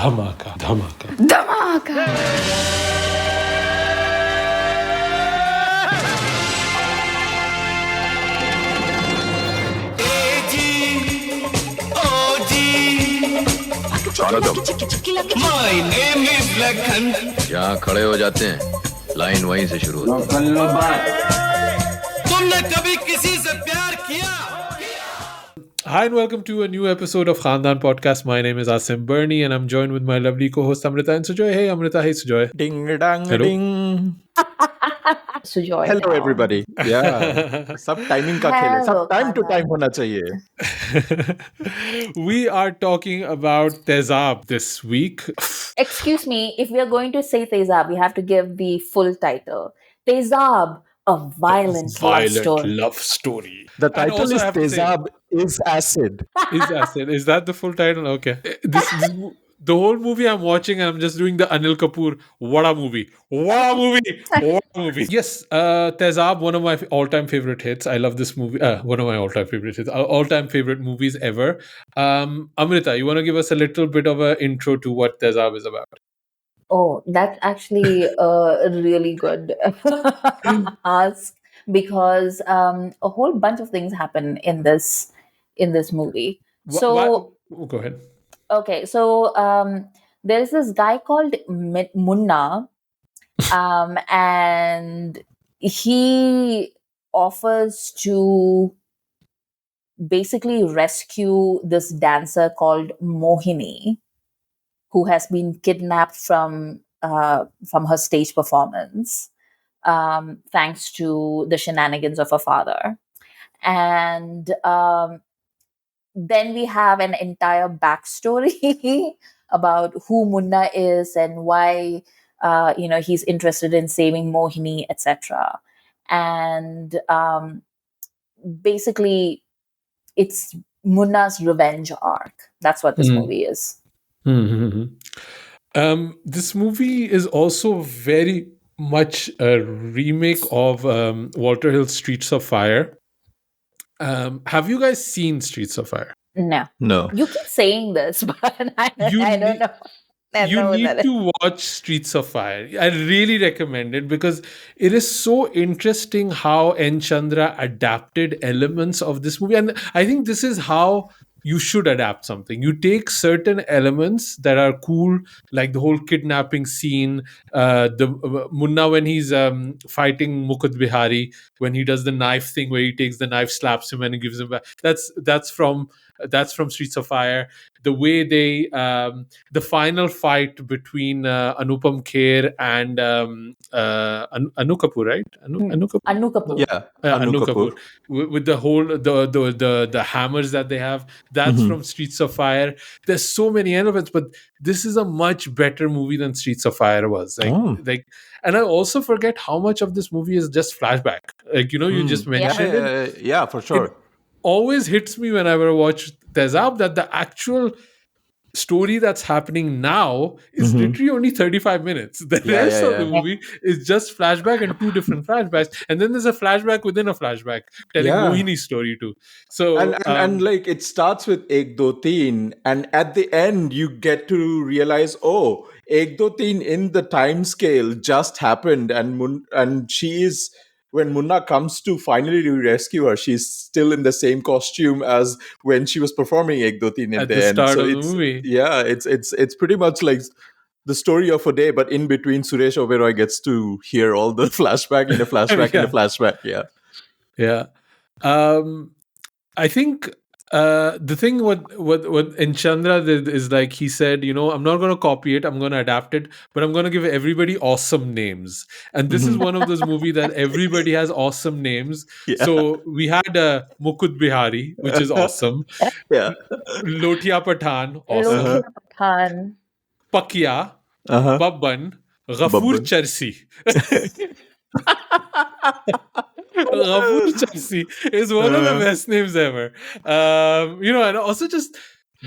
Dhamaka. Dhamaka. जहाँ खड़े हो जाते हैं लाइन वहीं से शुरू होती है। तुमने कभी किसी से प्यार किया? Hi and welcome to a new episode of Khandaan Podcast. My name is Asim Bernie and I'm joined with my lovely co-host Amrita and Sujoy. Hey Amrita, hey Sujoy. Ding dang Hello. ding. Sujoy. Hello now. everybody. Yeah. सब timing का खेल है. सब time to time होना चाहिए. We are talking about Tezaab this week. Excuse me, if we are going to say Tezaab, we have to give the full title. Tezaab, a violent love story. The And title also is I have to say- Tezaab is acid. Is acid. Is that the full title? Okay. The whole movie I'm watching and I'm just doing the Anil Kapoor. What a movie. Yes, Tezaab, one of my all-time favorite hits. I love this movie. One of my all-time favorite hits. All-time favorite movies ever. Amrita, you want to give us a little bit of an intro to what Tezaab is about? Oh, that's actually a really good ask because a whole bunch of things happen in this movie. So Go ahead. okay, so there's this guy called Munna, and he offers to basically rescue this dancer called Mohini, who has been kidnapped from her stage performance, thanks to the shenanigans of her father. And then we have an entire backstory about who Munna is and why he's interested in saving Mohini, etc. And basically, it's Munna's revenge arc. That's what this movie is. This movie is also very much a remake of Walter Hill's Streets of Fire. Have you guys seen Streets of Fire? No. No. You keep saying this, but I don't know. You need to watch Streets of Fire. I really recommend it because it is so interesting how N. Chandra adapted elements of this movie. And I think this is how you should adapt something. You take certain elements that are cool, like the whole kidnapping scene, the Munna when he's fighting Mukut Bihari, when he does the knife thing where he takes the knife, slaps him, and he gives him back. That's from Streets of Fire. The way they the final fight between Anupam Kher and Anu Kapoor, right? Anu Kapoor. Anu Kapoor. Yeah. Anu Kapoor. With the whole the hammers that they have, that's from Streets of Fire. There's so many elements, but this is a much better movie than Streets of Fire was. Like, and I also forget how much of this movie is just flashback. Like, you just mentioned it. Yeah, for sure. It always hits me whenever I watch Tezaab that the actual story that's happening now is literally only 35 minutes. The rest of the movie is just flashback and two different flashbacks. And then there's a flashback within a flashback telling Mohini's story too. So And like it starts with Ek Do Teen, and at the end you get to realize, oh, Ek Do Teen in the time scale just happened, and she is, when Munna comes to finally rescue her, she's still in the same costume as when she was performing Ek Do Teen at the the end. start So of the it's, movie. yeah, it's pretty much like the story of a day, but in between Suresh Oberoi gets to hear all the flashback in a flashback in a flashback. Yeah. I think the thing what N. Chandra did is, like, he said, I'm not going to copy it, I'm going to adapt it, but I'm going to give everybody awesome names. And this is one of those movies that everybody has awesome names. Yeah. So we had Mukut Bihari, which is awesome. Yeah. Lotia Pathan, awesome. Khan. Pakia, Uh-huh. Babban, Ghafoor Babban. Charsi. Ghafoor Charsi is one of the best names ever. And also just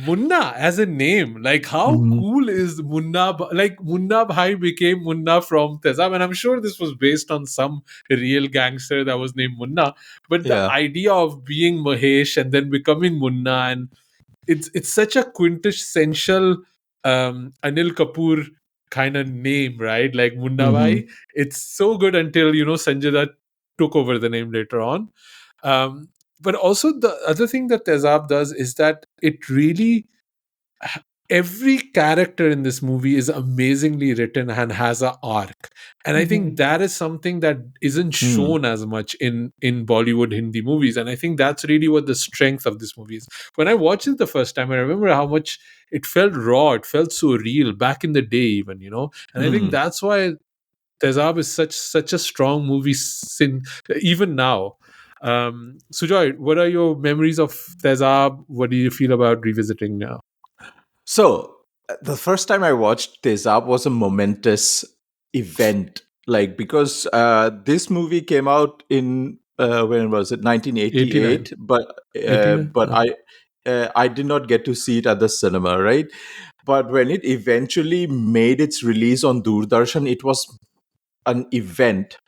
Munna as a name. Like, how cool is Munna? Like, Munna Bhai became Munna from Tezaab, and I'm sure this was based on some real gangster that was named Munna. But the idea of being Mahesh and then becoming Munna, and it's such a quintessential Anil Kapoor kind of name, right? Like Munna Mhm. Bhai. It's so good until Sanjay Dutt took over the name later on. But also the other thing that Tezaab does is that it really, every character in this movie is amazingly written and has a arc, and I think that is something that isn't Mm. shown as much in Bollywood Hindi movies, and I think that's really what the strength of this movie is. When I watched it the first time, I remember how much it felt raw, it felt so real back in the day, even, and I think Mm. that's why Tezab is such a strong movie even now. Sujoy, what are your memories of Tezab? What do you feel about revisiting now? So the first time I watched Tezaab was a momentous event, like because this movie came out in when was it 89. 1988, but 89? I did not get to see it at the cinema, right? But when it eventually made its release on Doordarshan, it was an event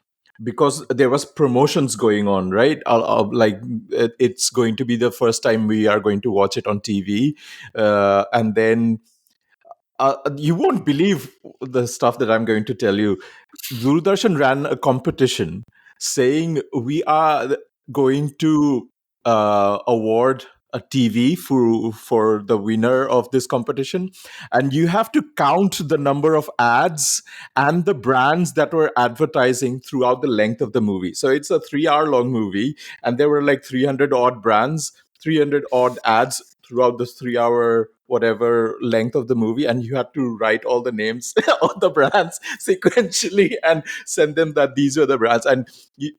because there was promotions going on, right? Like it's going to be the first time we are going to watch it on TV, and then you won't believe the stuff that I'm going to tell you. Doordarshan ran a competition saying we are going to award a TV for the winner of this competition, and you have to count the number of ads and the brands that were advertising throughout the length of the movie. So it's a 3 hour long movie, and there were like 300 odd brands, 300 odd ads throughout the 3 hour whatever length of the movie, and you had to write all the names of the brands sequentially and send them that these were the brands. And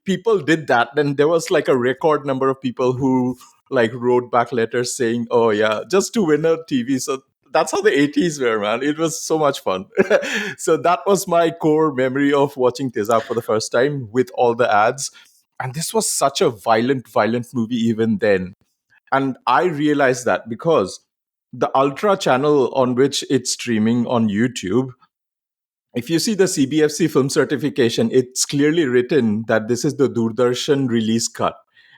people did that, and there was like a record number of people who like wrote back letters saying, oh yeah, just to win a TV. So that's how the 80s were, man. It was so much fun. So that was my core memory of watching Tezaab for the first time with all the ads. And this was such a violent movie even then. And I realized that because the Ultra channel on which it's streaming on YouTube, if you see the CBFC film certification, it's clearly written that this is the Doordarshan release cut.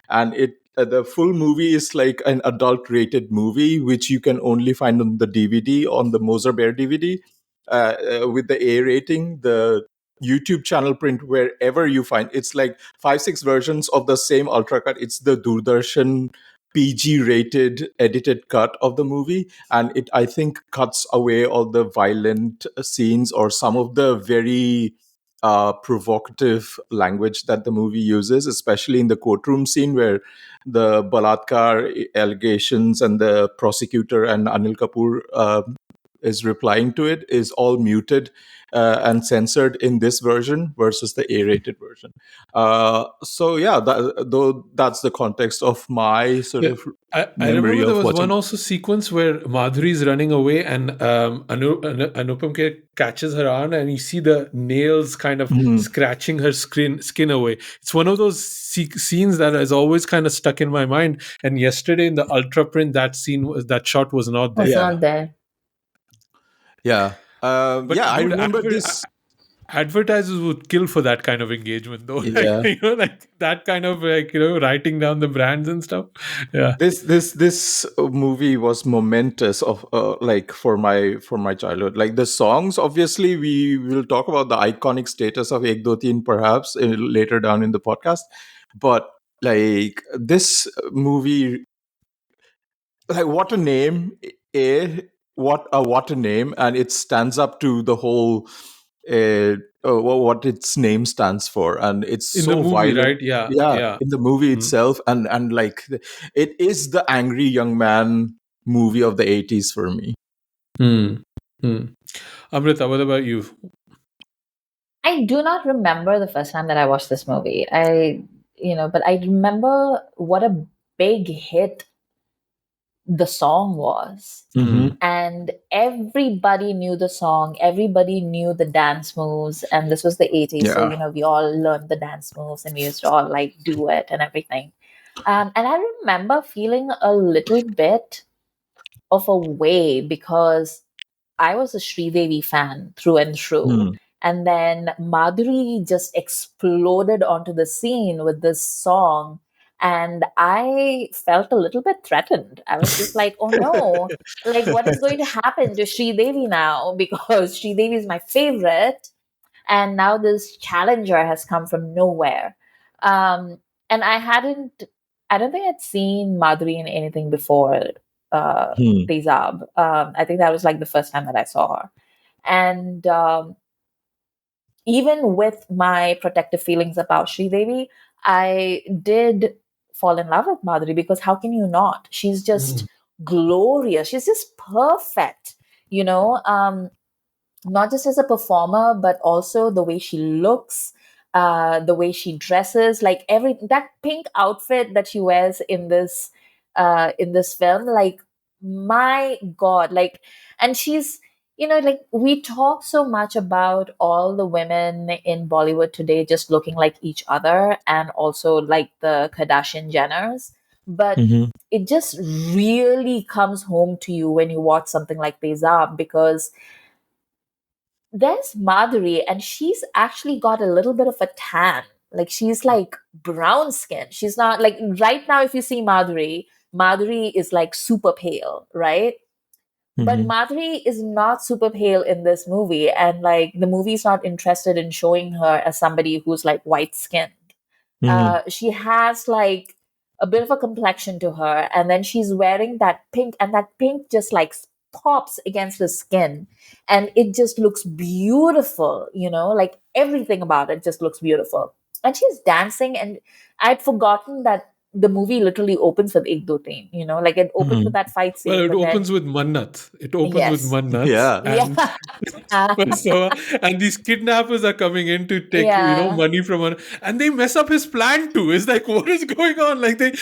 And the full movie is like an adult rated movie, which you can only find on the DVD, on the Moser Bear DVD, with the A rating. The YouTube channel print, wherever you find it's like 5-6 versions of the same ultra cut. It's the Doordarshan PG rated edited cut of the movie, and it I think cuts away all the violent scenes or some of the very provocative language that the movie uses, especially in the courtroom scene where the Balatkar allegations and the prosecutor and Anil Kapoor is replying to it is all muted and censored in this version versus the A-rated version. So yeah, though that's the context of my sort Yeah, of I memory remember there of was one watching. also sequence where Madhuri is running away and Anupam Kher catches her arm and you see the nails kind of Mhm. scratching her skin away. It's one of those scenes that has always kind of stuck in my mind. And yesterday in the ultra print, that shot was not Was there. Yeah, not there. yeah, But yeah. I dude, remember this. advertisers would kill for that kind of engagement, though. Like, Yeah, like that kind of like writing down the brands and stuff. Yeah. this movie was momentous of like for my childhood. Like the songs, obviously we will talk about the iconic status of Ek Do Teen perhaps later down in the podcast, but like this movie, like what a name, what a name, and it stands up to the whole what its name stands for, and it's In the so movie, violent. right? Yeah. Yeah, Yeah. in the movie Mm. itself, and like it is the angry young man movie of the 80s for me. Hmm. Hmm. Amrita, what about you? I do not remember the first time that I watched this movie. But I remember what a big hit the song was. Mm-hmm. And everybody knew the song, everybody knew the dance moves, and this was the 80s. So, Yeah. we all learned the dance moves and we used to all like do it and everything. And I remember feeling a little bit of a way because I was a Sridevi fan through and through. Mm. And then Madhuri just exploded onto the scene with this song. And I felt a little bit threatened. I was just like, oh no, like what is going to happen to Sri Devi now? Because Sri Devi is my favorite. And now this challenger has come from nowhere. And I don't think I'd seen Madhuri in anything before Tezaab. I think that was like the first time that I saw her. And even with my protective feelings about Sri Devi, I did fall in love with Madhuri, because how can you not? She's just glorious. She's just perfect, you know, not just as a performer, but also the way she looks, the way she dresses, like that pink outfit that she wears in this film, like my God, like, and she's, you know, like we talk so much about all the women in Bollywood today just looking like each other, and also like the Kardashian Jenners, but it just really comes home to you when you watch something like Tezaab, because there's Madhuri, and she's actually got a little bit of a tan. Like she's like brown skin. She's not like right now. If you see Madhuri, Madhuri is like super pale, right? But Madhuri is not super pale in this movie, and like the movie's not interested in showing her as somebody who's like white skinned. She has like a bit of a complexion to her, and then she's wearing that pink, and that pink just like pops against the skin, and it just looks beautiful, you know, like everything about it just looks beautiful. And she's dancing, and I'd forgotten that the movie literally opens with Ek Do Teen, you know, like it opens with that fight scene. Well, it but then- opens with Mannat. It opens with Yes. Mannat. Yeah. And, so, and these kidnappers are coming in to take, Yeah. money from her, and they mess up his plant too. It's like, what is going on? Like they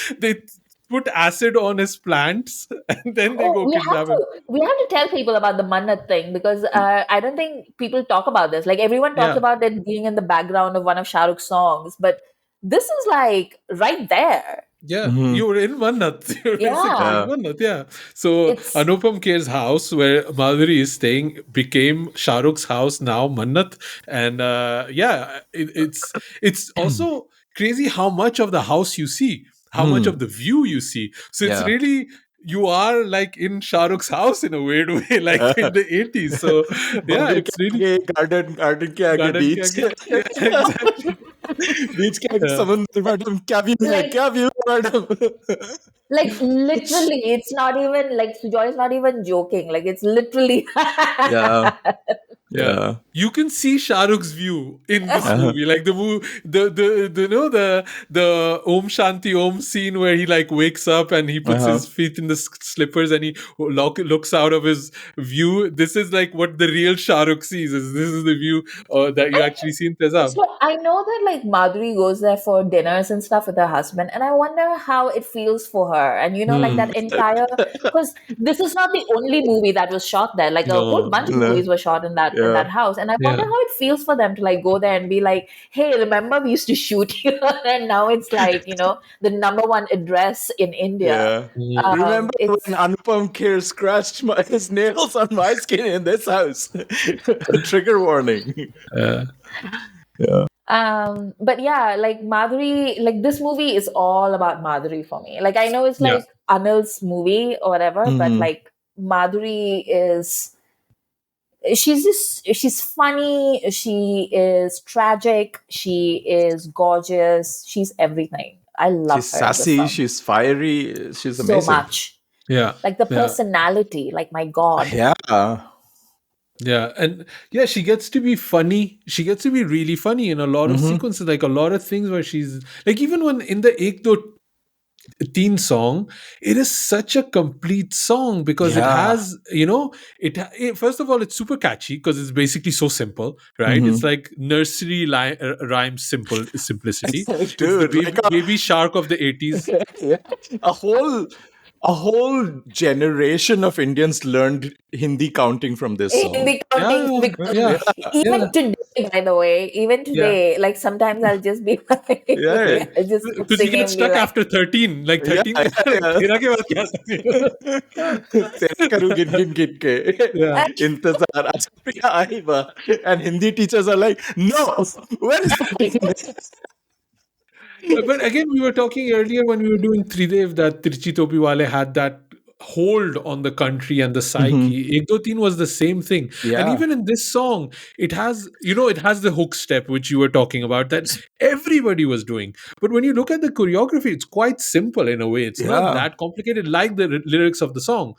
put acid on his plants, and then they go kidnap him. We have to tell people about the Mannat thing, because I don't think people talk about this. Like everyone talks about it being in the background of one of Shah Rukh's songs, but this is like right there. Yeah, you were in Mannat. You're basically in Mannat, yeah. So Anupam Kher's house, where Madhuri is staying, became Shah Rukh's house, now Mannat. And it's also crazy how much of the house you see, how much of the view you see. So it's really, you are like in Shah Rukh's house in a weird way, like in the 80s. So yeah, it's really garden के आगे beach exactly. बीच के आगे समुद्र madam क्या view madam Like literally, it's not even like Sujoy is not even joking. Like it's literally Yeah, you can see Shah Rukh's view in this movie, like the Om Shanti Om scene where he like wakes up and he puts his feet in the slippers and he looks out of his view. This is like what the real Shah Rukh sees. This is the view that you actually see in Tezaab. So I know that like Madhuri goes there for dinners and stuff with her husband, and I wonder how it feels for her. And you know, like that entire, because this is not the only movie that was shot there. Like a whole bunch of movies were shot in that house, and I wonder how it feels for them to like go there and be like, "Hey, remember we used to shoot here, and now it's like, you know, the number one address in India." Remember when Anupam Kher scratched his nails on my skin in this house? Trigger warning. But yeah, like Madhuri, like this movie is all about Madhuri for me. Like I know it's like Anil's movie or whatever, but like Madhuri is, she's funny, she is tragic, she is gorgeous, she's everything. I love she's her. Sassy, she's fiery, she's amazing. So much. Yeah. Like the personality, like my God. Yeah. Yeah, and yeah, she gets to be funny. She gets to be really funny in a lot of sequences, like a lot of things where she's like, even when in the Ek Do Teen song, it is such a complete song because it has, you know, it first of all, it's super catchy because it's basically so simple, right? It's like nursery rhyme simplicity. Dude, it's the baby shark of the 80s. A whole generation of Indians learned Hindi counting from this song. Hindi counting, even today, by the way, even today, like sometimes I'll just be like, just because you get stuck after 13, like 13. तेरा के बाद क्या तेरा करूँ गिन गिन के इंतजार आज प्रिया आई बा, and Hindi teachers are like, no, where is the But again, we were talking earlier when we were doing Tridev that Tirchi Topi Wale had that hold on the country and the Mhm. psyche. Ek Do Teen was the same thing. And Yeah. even in this song, it has, it has the hook step, which you were talking about, that everybody was doing. But when you look at the choreography, it's quite simple in a way. It's not Yeah. that complicated like the lyrics of the song.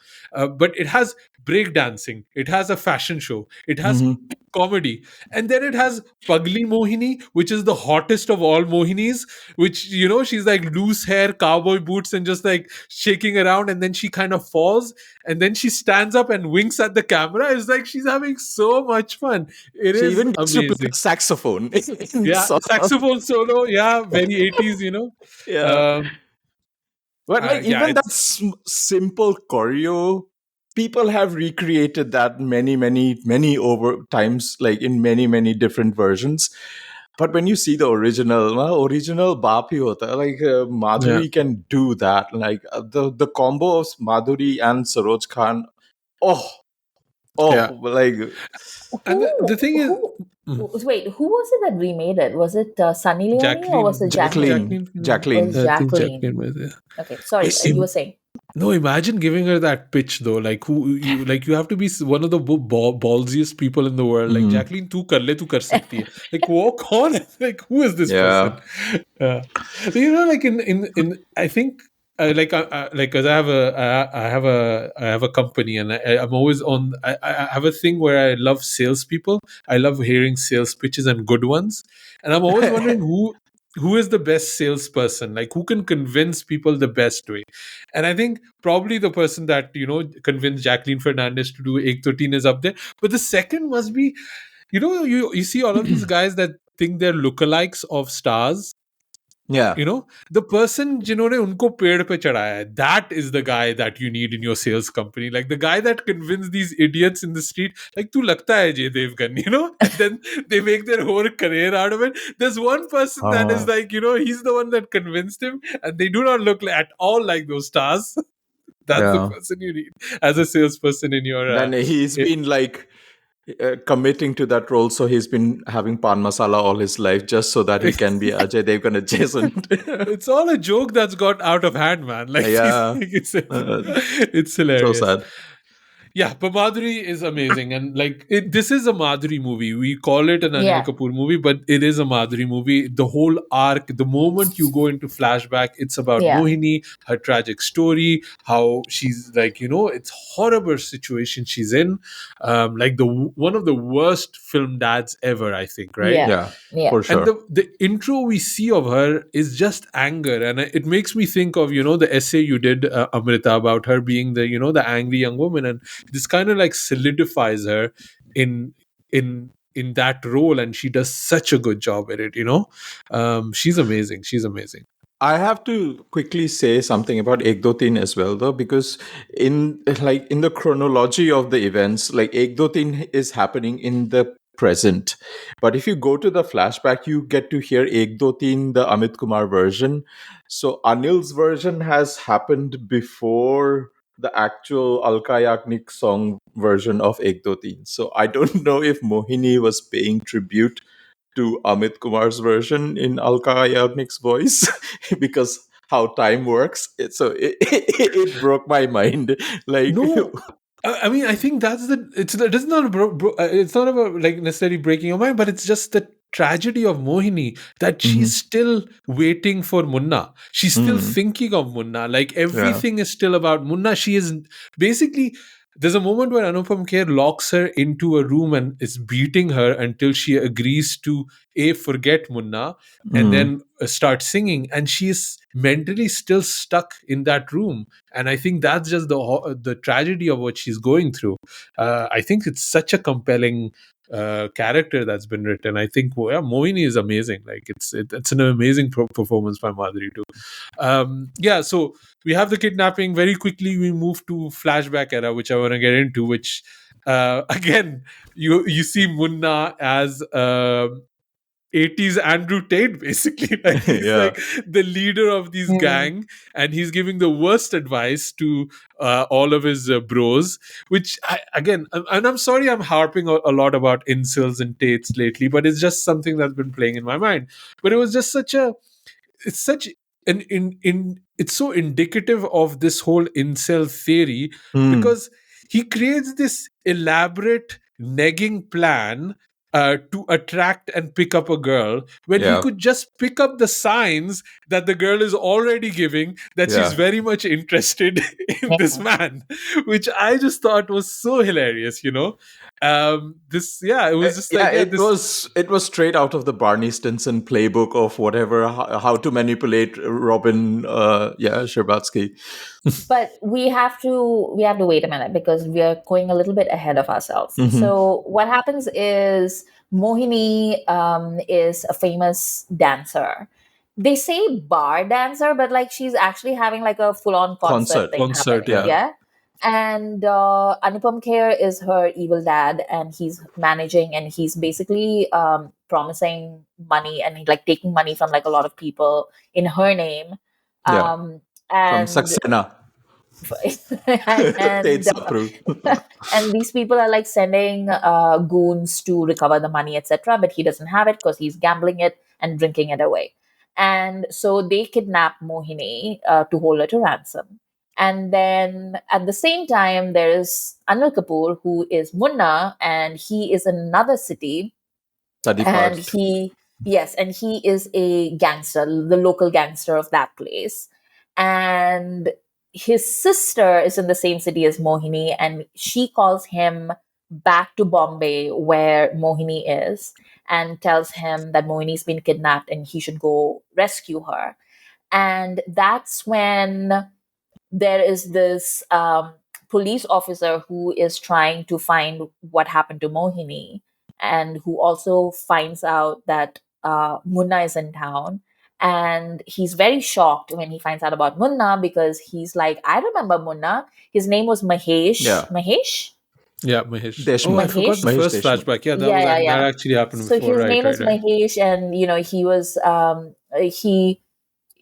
But it has break dancing, it has a fashion show, it has Mhm. comedy, and then it has Pagli Mohini, which is the hottest of all Mohinis, which, she's like loose hair, cowboy boots, and just like shaking around, and then she kind of falls, and then she stands up and winks at the camera. It's like she's having so much fun. It She is even gets to play amazing. saxophone in Yeah, song. saxophone solo, yeah, very 80s. Yeah. Um, But like yeah, even that it's simple choreo, people have recreated that many over times, like in many different versions. But when you see the original, original baap hi hota hai. Like yeah, Madhuri can do that. Like the combo of Madhuri and Saroj Khan. Oh, yeah. like And the thing is, mm, Wait, who was it that remade it? Was it Sunny Leone or was Jacqueline, it Jacqueline? Jacqueline, Jacqueline, Or was Jacqueline. I think Jacqueline? Jacqueline was there. Okay, sorry, It's you were saying. No, imagine giving her that pitch though. Like you have to be one of the ballsiest people in the world. Like Mhm. Jacqueline, tu kar le, tu kar sakti hai. Like walk on. Like who is this person? Yeah. Uh, like in I think like because I have a company, and I'm always on. I have a thing where I love salespeople. I love hearing sales pitches and good ones, and I'm always wondering who is the best salesperson, like who can convince people the best way. And I think probably the person that convinced Jacqueline Fernandez to do Ek To Teen is up there. But the second must be, you see all of these guys that think they're lookalikes of stars. Yeah. The person जिन्होंने उनको पेड़ पे चढ़ाया है, that is the guy that you need in your sales company, like the guy that convinced these idiots in the street, like तू लगता है Jay Devgan, and then they make their whole career out of it. There's one person that is like, he's the one that convinced him, and they do not look at all like those stars. That's the Yeah. person you need as a salesperson in your Then he's i- been like committing to that role, so he's been having pan masala all his life just so that he can be Ajay Devgan adjacent. it's all a joke that's got out of hand, man. Like, Yeah. Uh, it's so hilarious. sad. Yeah, but Madhuri is amazing, and like this is a Madhuri movie. We call it an Anil Yeah. Kapoor movie, but it is a Madhuri movie. The whole arc, the moment you go into flashback, it's about Yeah. Mohini, her tragic story, how she's like, it's horrible situation she's in, like one of the worst film dads ever, I think, right? Yeah. Yeah, for sure. And the intro we see of her is just anger, and it makes me think of the essay you did, Amrita, about her being the angry young woman, and this kind of like solidifies her in that role, and she does such a good job at it. She's amazing. She's amazing. I have to quickly say something about Ek Do Teen as well, though, because in the chronology of the events, like Ek Do Teen is happening in the present, but if you go to the flashback, you get to hear Ek Do Teen, the Amit Kumar version. So Anil's version has happened before the actual Alka Yagnik song version of Ek Do Teen. So I don't know if Mohini was paying tribute to Amit Kumar's version in Alka Yagnik's voice because how time works. It broke my mind. Like, No, I mean, I think it's not it's not about like necessarily breaking your mind, but it's just the tragedy of Mohini that she's still waiting for Munna. She's still thinking of Munna. Like everything is still about Munna. She is basically. There's a moment where Anupam Kher locks her into a room and is beating her until she agrees to forget Munna and then start singing, and she is mentally still stuck in that room. And I think that's just the tragedy of what she's going through. I think it's such a compelling character that's been written. I think Mohini is amazing. Like it's an amazing performance by Madhuri too. So we have the kidnapping. Very quickly we move to flashback era, which I want to get into, which again you see Munna as 80s Andrew Tate, basically. Like he's like the leader of these gang, and he's giving the worst advice to all of his bros, which I'm sorry I'm harping a lot about incels and Tates lately, but it's just something that's been playing in my mind. But it was just such a it's such it's so indicative of this whole incel theory, because he creates this elaborate negging plan to attract and pick up a girl, when he Yeah. could just pick up the signs that the girl is already giving, that she's Yeah. very much interested in this man, which I just thought was so hilarious. It was just like, it was straight out of the Barney Stinson playbook of whatever, how to manipulate Robin Scherbatsky. But we have to wait a minute, because we are going a little bit ahead of ourselves. So what happens is, Mohini is a famous dancer. They say bar dancer, but like she's actually having like a full-on concert thing happening. yeah. And Anupam Kher is her evil dad, and he's managing, and he's basically promising money and like taking money from like a lot of people in her name. From And Saxena. and these people are like sending goons to recover the money, etc. But he doesn't have it because he's gambling it and drinking it away. And so they kidnap Mohini to hold her to ransom. And then at the same time, there is Anil Kapoor, who is Munna, and he is in another city. And he is a gangster, the local gangster of that place. And his sister is in the same city as Mohini, and she calls him back to Bombay, where Mohini is, and tells him that Mohini's been kidnapped and he should go rescue her. And that's when there is this police officer who is trying to find what happened to Mohini, and who also finds out that Munna is in town. And he's very shocked when he finds out about Munna, because he's like, I remember Munna. His name was Mahesh. Yeah. Mahesh? Yeah, Mahesh. Deshmukh. I forgot the Mahesh first Deshmukh. flashback. Yeah, that actually happened So before. his name is Mahesh, and he was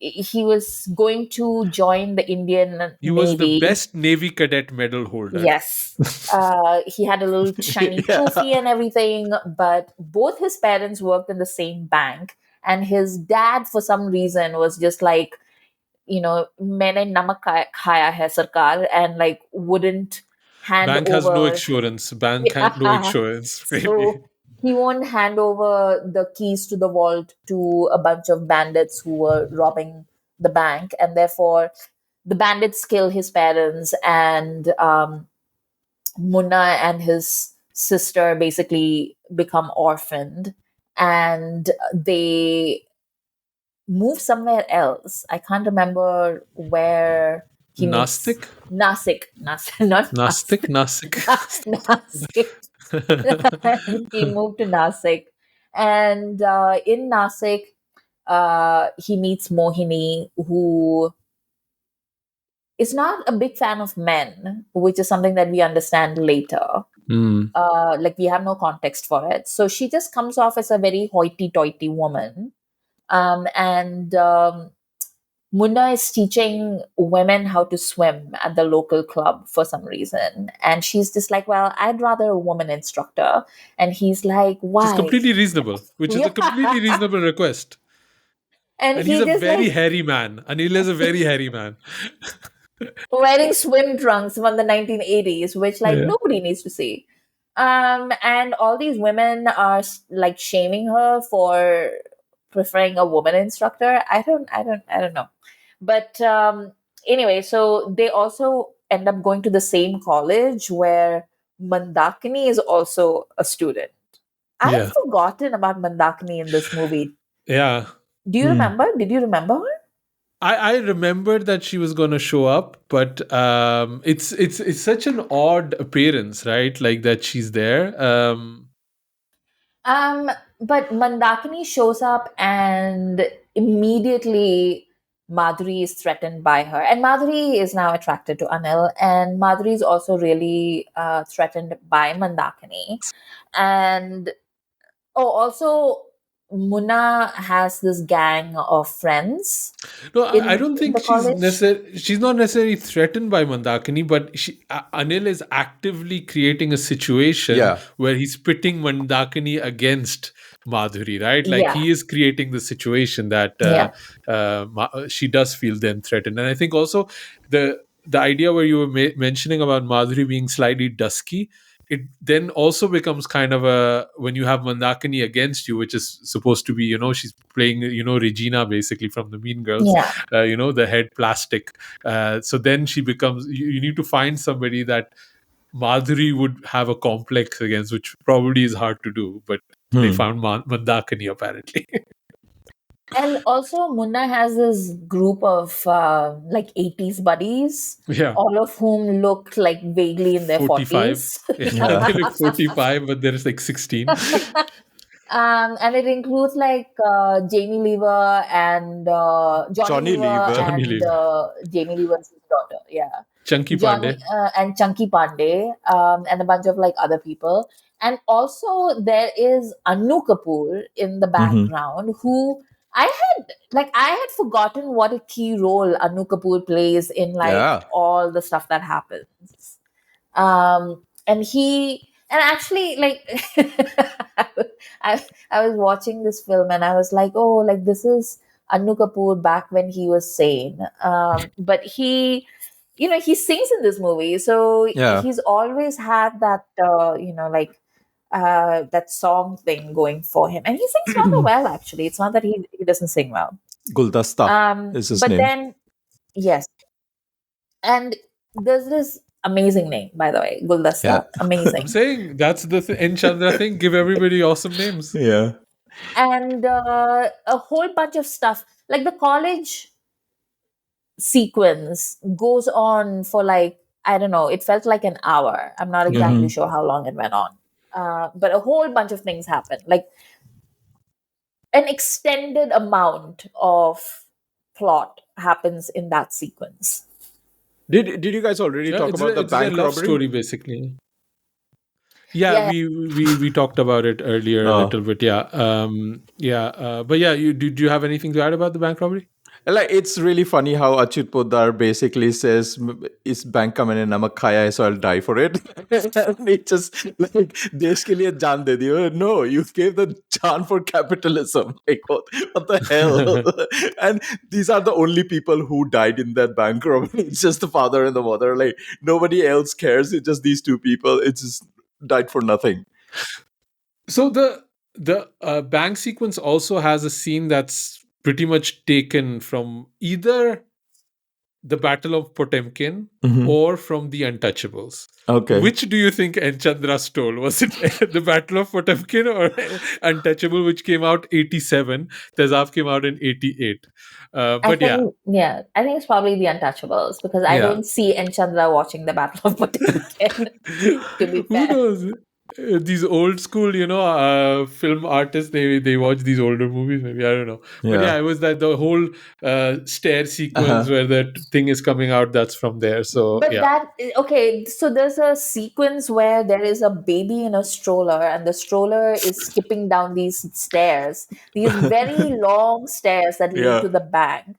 he was going to join the Indian Navy. He was the best Navy cadet medal holder. Yes. He had a little shiny trophy and everything, but both his parents worked in the same bank, and his dad, for some reason, was just like, maine namak khaya hai sarkar, and like wouldn't hand Bank over. has no insurance. Bank has no insurance. So he won't hand over the keys to the vault to a bunch of bandits who were robbing the bank, and therefore the bandits kill his parents, and Munna and his sister basically become orphaned, and they move somewhere else. I can't remember where. Nasik? Nasik, not Nasik. Nasik. He moved to Nasik, and in Nasik, he meets Mohini, who is not a big fan of men, which is something that we understand later. Like we have no context for it, so she just comes off as a very hoity-toity woman, and Munna is teaching women how to swim at the local club for some reason. And she's just like, well, I'd rather a woman instructor. And he's like, why? Which is completely reasonable. Which is a completely reasonable request. And he's a very hairy man. Anil is a very hairy man. Wearing swim trunks from the 1980s, which nobody needs to see. And all these women are like shaming her for preferring a woman instructor. I don't know. But anyway, so they also end up going to the same college where Mandakini is also a student. I had forgotten about Mandakini in this movie. Yeah. Do you remember? Did you remember her? I remembered that she was going to show up, but it's such an odd appearance, right? Like that she's there. But Mandakini shows up, and immediately Madhuri is threatened by her. And Madhuri is now attracted to Anil, and Madhuri is also really threatened by Mandakini. And also Munna has this gang of friends No, I don't in think the college. she's not necessarily threatened by Mandakini, but Anil is actively creating a situation Yeah. where he's pitting Mandakini against Madhuri, right? Like Yeah, he is creating the situation that yeah, she does feel then threatened. And I think also the idea where you were mentioning about Madhuri being slightly dusky, it then also becomes kind of a, when you have Mandakini against you, which is supposed to be, she's playing, Regina basically from the Mean Girls, yeah. the head plastic. So then she becomes, you need to find somebody that Madhuri would have a complex against, which probably is hard to do, but they found Mandakini apparently. And also, Munna has this group of like 80s buddies, Yeah. all of whom look like vaguely in their 45. 40s. Yeah, they look 45, but there's like 16. And it includes like Jamie Lever and Johnny Johnny Lever Lever. Johnny and Lever. Jamie Lever's daughter. Yeah. Chunky Johnny Pandey. and Chunky Pandey, and a bunch of like other people. And also there is Anu Kapoor in the background, who I had forgotten what a key role Anu Kapoor plays in like Yeah. all the stuff that happens. And actually like I was watching this film and I was like, oh, like this is Anu Kapoor back when he was sane. But he sings in this movie, so Yeah. he's always had that that song thing going for him, and he sings rather well. Actually, it's not that he doesn't sing well. Guldasta is his But name. then yes, and there's this amazing name, by the way, Guldasta. Yeah. Amazing. I'm saying that's the N Chandra thing. Give everybody awesome names. Yeah. And a whole bunch of stuff like the college sequence goes on for like, I don't know, it felt like an hour. I'm not exactly sure how long it went on, but a whole bunch of things happened, like an extended amount of plot happens in that sequence. Did you guys already talk about the it's bank their love robbery? story basically. Yeah, we talked about it earlier a little bit. Yeah, but yeah, do you have anything to add about the bank robbery? Like, it's really funny how Achyut Poddar basically says, "Is bank ka maine namak khaya hai, so I'll die for it." And it just like, desh ke liye jaan de diyo. No, you gave the jaan for capitalism. Like, what the hell? And these are the only people who died in that bank robbery. It's just the father and the mother. Like, nobody else cares. It's just these two people. It's just died for nothing. So the bank sequence also has a scene that's pretty much taken from either the Battle of Potemkin or from the Untouchables. Okay. Which do you think N. Chandra stole? Was it the Battle of Potemkin or Untouchable, which came out 87? Tezaab came out in 88. But I think it's probably the Untouchables, because I don't see N. Chandra watching the Battle of Potemkin. To be fair. Who knows? These old school, film artists, they watch these older movies. Maybe, I don't know. But yeah, it was that the whole stair sequence where the thing is coming out. That's from there. So, but so there's a sequence where there is a baby in a stroller, and the stroller is skipping down these stairs, these very long stairs that lead to the bank.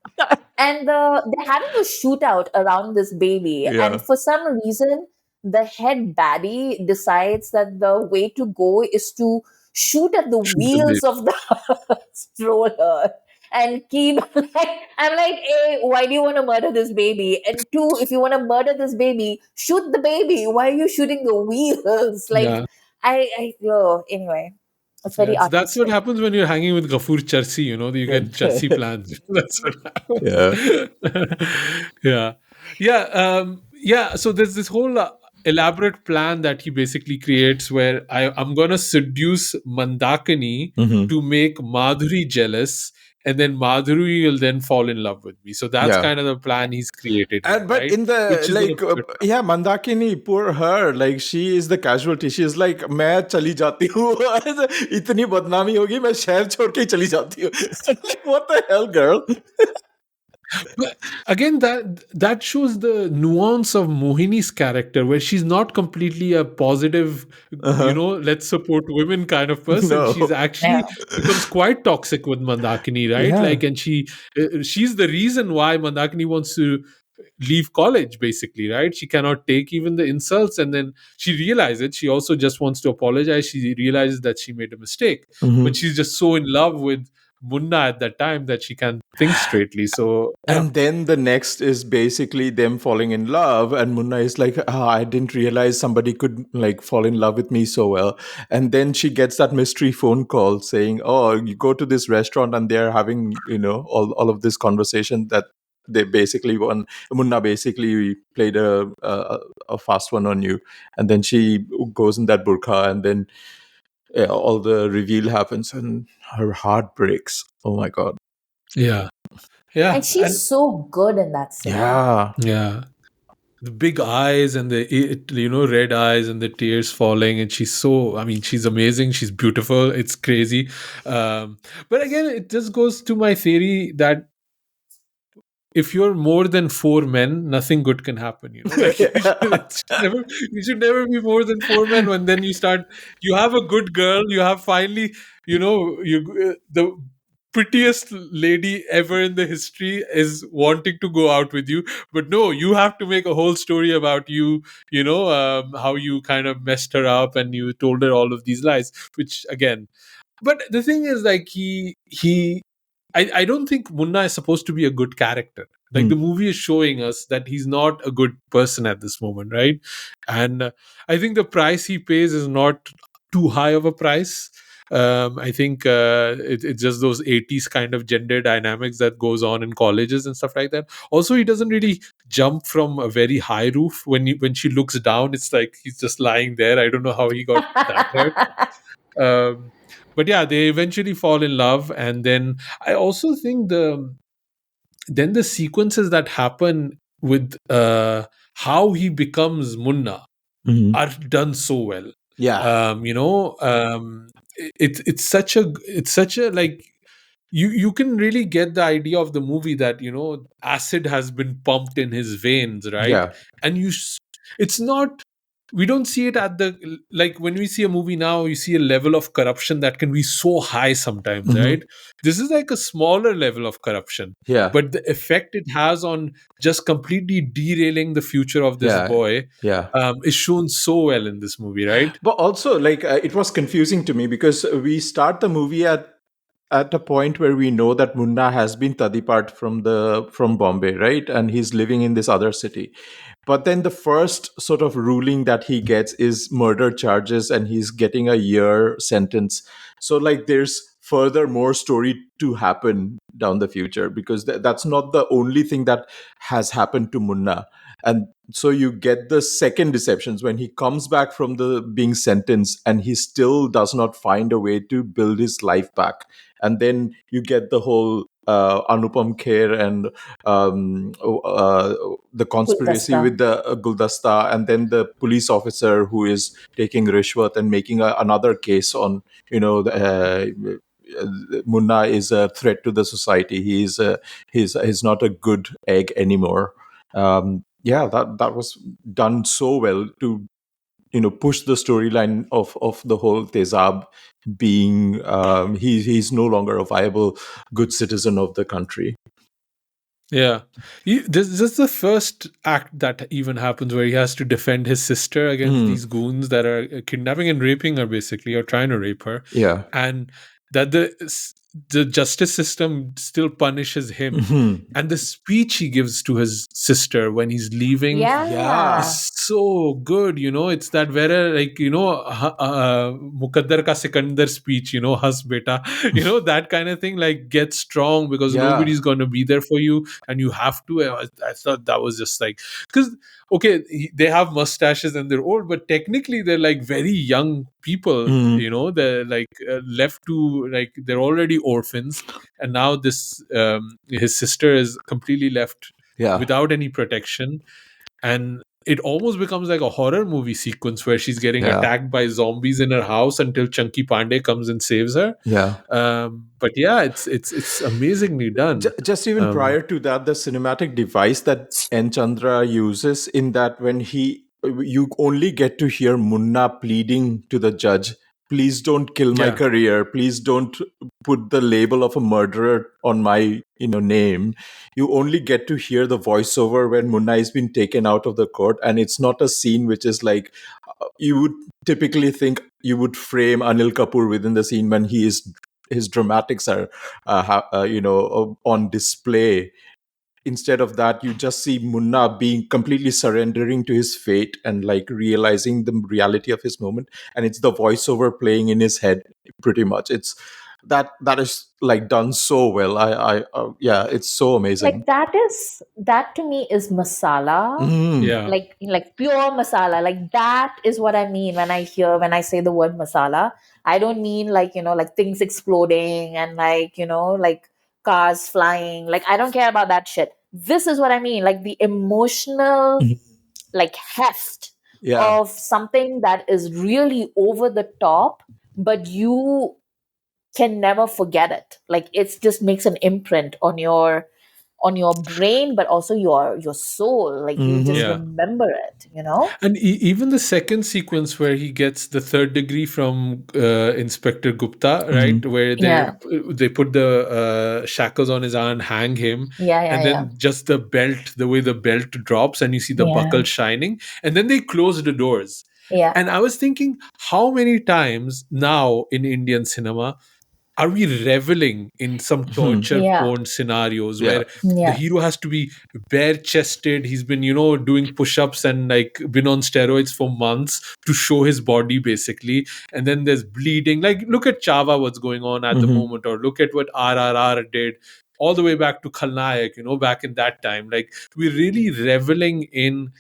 And they're having a shootout around this baby. And for some reason, the head baddie decides that the way to go is to shoot at the wheels of the stroller and keep I'm like, A, why do you want to murder this baby? And two, if you want to murder this baby, shoot the baby. Why are you shooting the wheels? Like, anyway. It's very artistic. That's what happens when you're hanging with Ghafoor Charsi, you get Charsi plans. That's what happens. So there's this whole elaborate plan that he basically creates where I'm going to seduce Mandakini to make Madhuri jealous, and then Madhuri will then fall in love with me. So that's kind of the plan he's created. But right? in the Mandakini, poor her, like, she is the casualty. She is like, मैं चली जाती हूँ, इतनी बदनामी होगी, मैं शहर छोड़ के चली जाती हूँ. Like, what the hell, girl? But again, that shows the nuance of Mohini's character, where she's not completely a positive, let's support women kind of person. She's No. actually Yeah. becomes quite toxic with Mandakini, right? Yeah. Like, and she's the reason why Mandakini wants to leave college, basically, right? She cannot take even the insults, and then she realizes she also just wants to apologize. She realizes that she made a mistake, but she's just so in love with Munna at that time that she can't think straightly. So yeah. And then the next is basically them falling in love, and Munna is like, I didn't realize somebody could like fall in love with me so well. And then she gets that mystery phone call saying, oh, you go to this restaurant and they're having, all of this conversation that they basically won. Munna basically played a fast one on you. And then she goes in that burqa, and then all the reveal happens and her heart breaks. Oh my God. Yeah. Yeah. And she's so good in that scene. Yeah. Yeah. The big eyes and the red eyes and the tears falling, and she's amazing, she's beautiful, it's crazy. But again, it just goes to my theory that if you're more than four men, nothing good can happen. Like you should never be more than four men. When then you have a good girl, you have finally, the prettiest lady ever in the history is wanting to go out with you, but no, you have to make a whole story about how you kind of messed her up and you told her all of these lies, which again. But the thing is, like, I don't think Munna is supposed to be a good character. Like, the movie is showing us that he's not a good person at this moment, right? And I think the price he pays is not too high of a price. I think it's just those 80s kind of gender dynamics that goes on in colleges and stuff like that. Also, he doesn't really jump from a very high roof. When she looks down, it's like he's just lying there. I don't know how he got that hurt. But yeah, they eventually fall in love, and then I also think the sequences that happen with how he becomes Munna are done so well. Yeah. It's such a like, you can really get the idea of the movie that acid has been pumped in his veins, right? Yeah. And it's not, we don't see it at the, like, when we see a movie now, you see a level of corruption that can be so high sometimes, right? This is like a smaller level of corruption, Yeah. but the effect it has on just completely derailing the future of this boy is shown so well in this movie, right? But also, like, it was confusing to me because we start the movie at a point where we know that Munna has been tadipart from Bombay, right? And he's living in this other city. But then the first sort of ruling that he gets is murder charges, and he's getting a year sentence. So, like, there's further more story to happen down the future, because that's not the only thing that has happened to Munna. And so you get the second deceptions when he comes back from the being sentenced, and he still does not find a way to build his life back. And then you get the whole Anupam Kher and the conspiracy Guldasta. with the Guldasta, and then the police officer who is taking rishwat and making another case on, Munna is a threat to the society. He's not a good egg anymore. That was done so well to push the storyline of the whole Tezaab being he's no longer a viable good citizen of the country. Yeah, this is the first act that even happens where he has to defend his sister against these goons that are kidnapping and raping her, basically, or trying to rape her. Yeah. And that the justice system still punishes him. And the speech he gives to his sister when he's leaving is so good. It's that very, like, Mukaddar ka Sikandar speech, has beta, that kind of thing, like, get strong because nobody's going to be there for you and you have to. I thought that was just like, because okay, they have mustaches and they're old, but technically they're like very young people. They're like left to, like, they're already orphans, and now this his sister is completely left without any protection, and it almost becomes like a horror movie sequence where she's getting attacked by zombies in her house until Chunky Pandey comes and saves her. But yeah, it's amazingly done. Just even prior to that, the cinematic device that N. Chandra uses, in that when you only get to hear Munna pleading to the judge, please don't kill my career, please don't put the label of a murderer on my name. You only get to hear the voiceover when Munna has been taken out of the court, and it's not a scene which is like you would typically think you would frame Anil Kapoor within the scene when his dramatics are on display. Instead of that, you just see Munna being completely surrendering to his fate and like realizing the reality of his moment, and it's the voiceover playing in his head pretty much. It's that is like done so well. Yeah, it's so amazing. Like that to me is masala. Like pure masala. Like that is what I mean when I say the word masala. I don't mean like things exploding and like cars flying. Like I don't care about that shit. This is what I mean. Like the emotional like heft of something that is really over the top, but you can never forget it. Like it just makes an imprint on your brain, but also your soul. Like you just remember it, And even the second sequence where he gets the third degree from Inspector Gupta, right, where they put the shackles on his arm and hang him, and then just the way the belt drops and you see the buckle shining, and then they close the doors. And I was thinking, how many times now in Indian cinema are we reveling in some torture porn scenarios where the hero has to be bare chested, he's been doing push-ups and like been on steroids for months to show his body basically, and then there's bleeding. Like look at Chava, what's going on at the moment, or look at what RRR did all the way back to Khalnayak, back in that time. Like we're really reveling in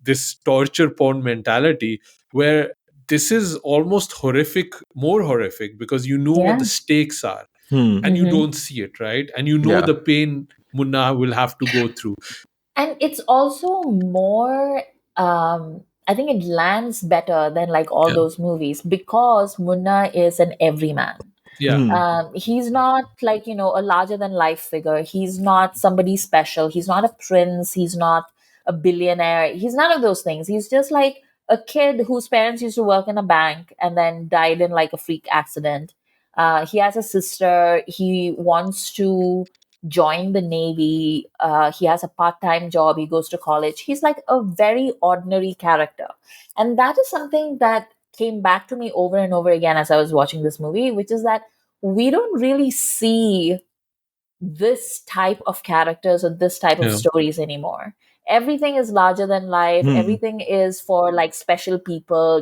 this torture porn mentality where this is almost more horrific, because what the stakes are and you don't see it, right? And the pain Munna will have to go through. And it's also more, I think it lands better than like all those movies because Munna is an everyman. He's not like, a larger than life figure. He's not somebody special. He's not a prince. He's not a billionaire. He's none of those things. He's just like a kid whose parents used to work in a bank and then died in like a freak accident. He has a sister. He wants to join the Navy. He has a part-time job. He goes to college. He's like a very ordinary character. And that is something that came back to me over and over again as I was watching this movie, which is that we don't really see this type of characters or this type of stories anymore. Everything is larger than life. Everything is for like special people,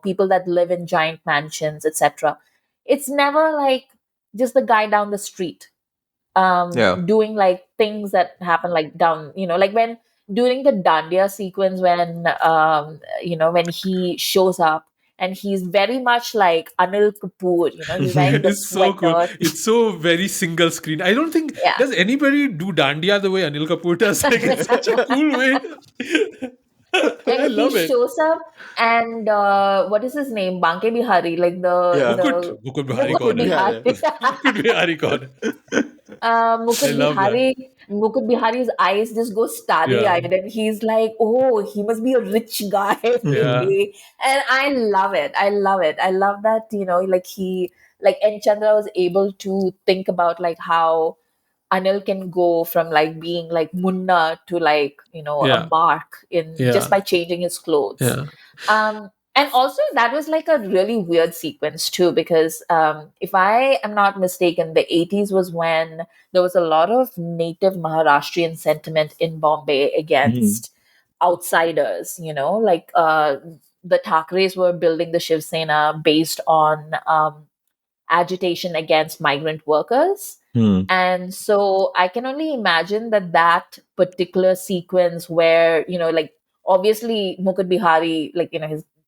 people that live in giant mansions, etc. It's never like just the guy down the street doing like things that happen like down, like when during the Dandiya sequence when he shows up and he's very much like Anil Kapoor, he's wearing the it's so cool. sweater. It's so very single screen. I don't think does anybody do Dandiya the way Anil Kapoor does. Like, it's such a cool way. I love it. He shows up and what is his name? Banke Bihari, like the Mukut Bihari God. Mukut Bihari's eyes just go starry-eyed and he's like, oh, he must be a rich guy. Maybe. And I love it. I love that, like N. Chandra was able to think about like how Anil can go from like being like Munna to like, a mark just by changing his clothes. And also that was like a really weird sequence too, because if I am not mistaken, the 80s was when there was a lot of native Maharashtrian sentiment in Bombay against outsiders, like the Thakres were building the Shiv Sena based on agitation against migrant workers. And so I can only imagine that particular sequence where, like obviously Mukut Bihari, like,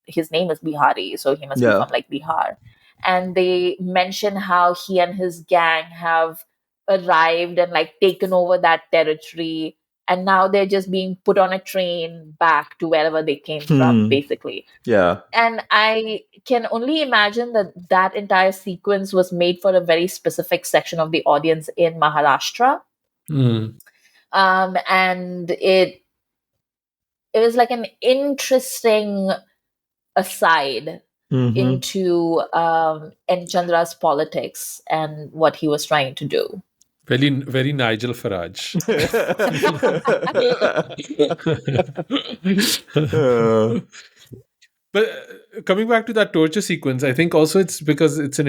his name is Bihari, so he must be from like Bihar. And they mention how he and his gang have arrived and like taken over that territory. and now they're just being put on a train back to wherever they came from, basically. Yeah. And I can only imagine that that entire sequence was made for a very specific section of the audience in Maharashtra. And it was like an interesting aside into N. Chandra's politics and what he was trying to do. Very, very Nigel Farage. But coming back to that torture sequence, I think also it's because it's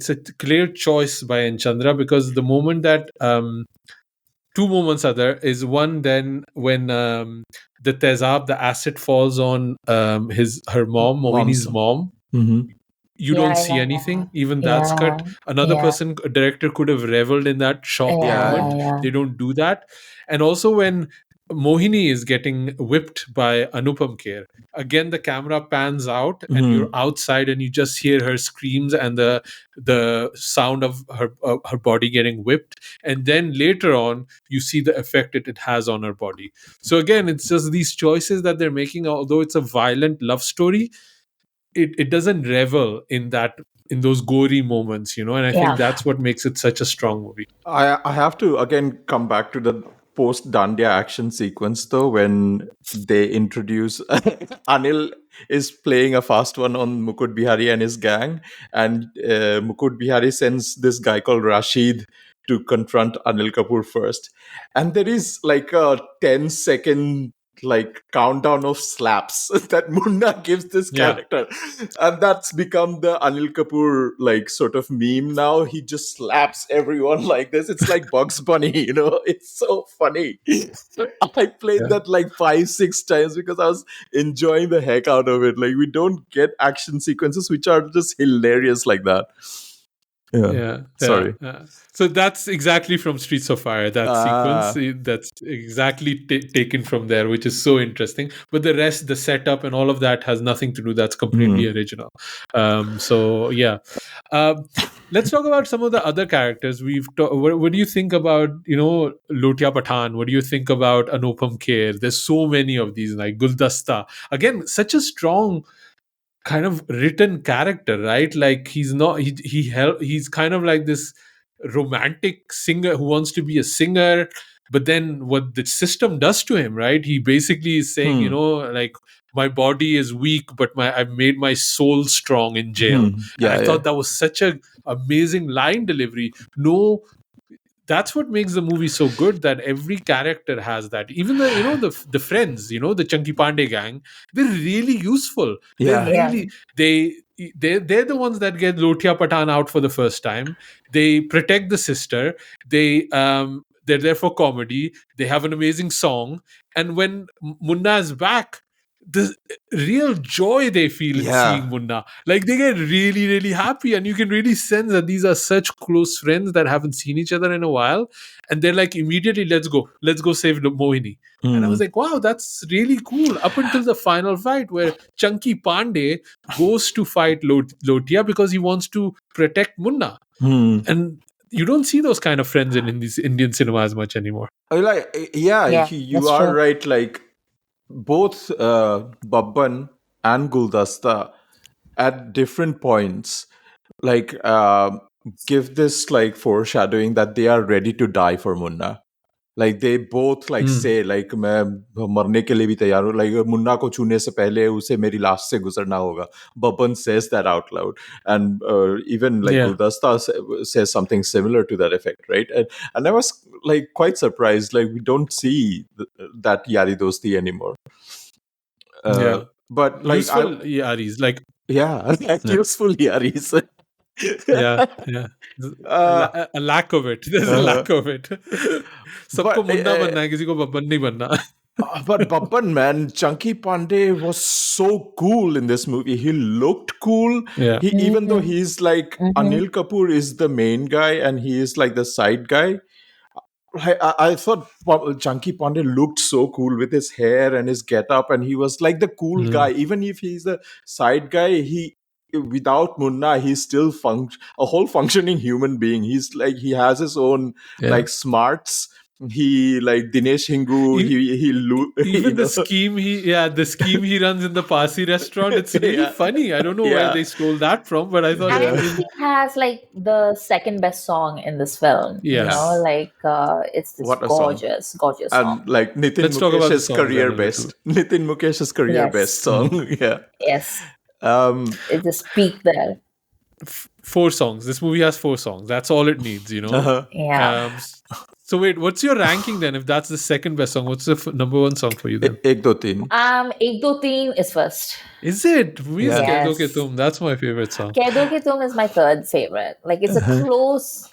a clear choice by N. Chandra, because the moment that two moments are there is one, then when the Tezaab, the acid falls on her mom, Mohini's mom. You don't see anything, even that's cut. Another person, a director, could have reveled in that shock moment. They don't do that. And also when Mohini is getting whipped by Anupam Kher, again the camera pans out and you're outside and you just hear her screams and the sound of her body getting whipped, and then later on you see the effect it has on her body. So again, it's just these choices that they're making. Although it's a violent love story, it doesn't revel in those gory moments, and I think that's what makes it such a strong movie. I have to again come back to the post Dandiya action sequence though, when they introduce Anil is playing a fast one on Mukut Bihari and his gang, and Mukut Bihari sends this guy called Rashid to confront Anil Kapoor first, and there is like a 10-second like countdown of slaps that Munna gives this character, and that's become the Anil Kapoor like sort of meme now. He just slaps everyone like this. It's like Bugs Bunny, it's so funny. I played that like 5-6 times because I was enjoying the heck out of it. Like, we don't get action sequences which are just hilarious like that. Sorry. So that's exactly from Streets of Fire, that sequence. That's exactly taken from there, which is so interesting. But the rest, the setup and all of that has nothing to do. That's completely original. Let's talk about some of the other characters. What do you think about, Lotia Pathan? What do you think about Anupam Kher? There's so many of these, like Guldasta. Again, such a strong kind of written character, right? Like he's kind of like this romantic singer who wants to be a singer, but then what the system does to him, right? He basically is saying, like, my body is weak, but I've made my soul strong in jail. I thought that was such a amazing line delivery. That's what makes the movie so good, that every character has that. Even the friends, the Chunky Pandey gang, they're really useful. They're the ones that get Lotia Pathan out for the first time. They protect the sister. They're there for comedy. They have an amazing song. And when Munna is back, the real joy they feel in seeing Munna, like they get really, really happy, and you can really sense that these are such close friends that haven't seen each other in a while, and they're like, immediately, let's go save Mohini. And I was like, wow, that's really cool. Up until the final fight where Chunky Pandey goes to fight Lotia because he wants to protect Munna. And you don't see those kind of friends in these Indian cinema as much anymore. You are right. Like, both Babban and Guldasta at different points like give this like foreshadowing that they are ready to die for Munna. Like, they both like say like मैं मरने के लिए भी तैयार हूँ, like Munna को छूने से पहले उसे मेरी लाश से गुजरना होगा. Babban says that out loud, and even like Guldasta says something similar to that effect, right? And I was like quite surprised, like we don't see that Yari Dosti anymore. But like useful Yaris, like useful Yaris. A lack of it. There's a lack of it. सबको मुन्ना बनना है, किसी को बब्बन नहीं बनना. But Babban, man, Chunky Pandey was so cool in this movie. He looked cool. Even though he's like Anil Kapoor is the main guy and he is like the side guy. I thought Chunky Pandey looked so cool with his hair and his get-up, and he was like the cool guy. Even if he's the side guy, without Munna, he's still a whole functioning human being. He's like, he has his own like smarts, he like Dinesh Hingu, Even the scheme he runs in the Pasi restaurant, it's really funny. I don't know where they stole that from, but I thought and he has like the second best song in this film. Yes. Like it's this gorgeous song. And like Nitin Mukesh's career best. Nitin Mukesh's career best song. Yes. It just peaked there. 4 songs. This movie has 4 songs. That's all it needs, Yeah. So wait, what's your ranking then? If that's the second best song, what's the number 1 song for you then? Ek Do Teen. Ek Do Teen is first. Is it? Keh Do Ke Tum. That's my favorite song. Keh Do Ke Tum is my third favorite. Like it's a close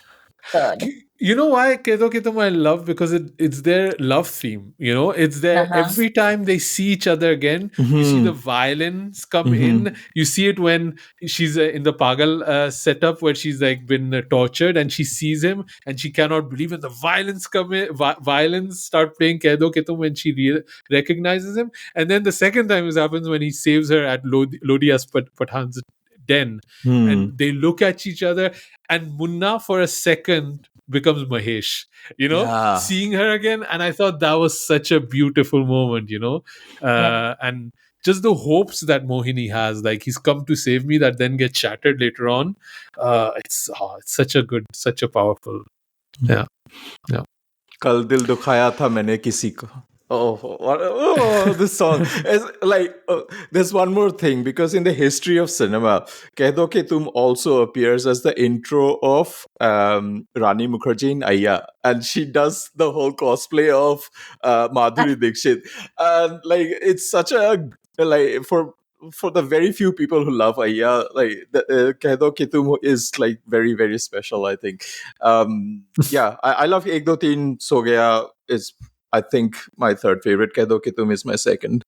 third. You know why Keh Do Ke Tum I love? Because it's their love theme. It's there every time they see each other again. You see the violins come in. You see it when she's in the Pagal setup where she's like been tortured and she sees him and she cannot believe it. The violins come in. Violins start playing Keh Do Ke Tum when she recognizes him. And then the second time it happens when he saves her at Lodia's Pathan's den. And they look at each other and Munna for a second becomes Mahesh, seeing her again. And I thought that was such a beautiful moment, and just the hopes that Mohini has, like he's come to save me, that then get shattered later on. It's such a powerful. Yeah. Kal dil dukhaya tha maine kisi ko. This song. There's one more thing, because in the history of cinema, Keh Do Ke Tum also appears as the intro of Rani Mukherjee in Ayya, and she does the whole cosplay of Madhuri Dixit, and like it's such a for the very few people who love Ayya, like Keh Do Ke Tum is like very, very special, I think. I love Ek Do Teen So Gaya is, I think, my third favorite. Keh Do Ke Tum is my second.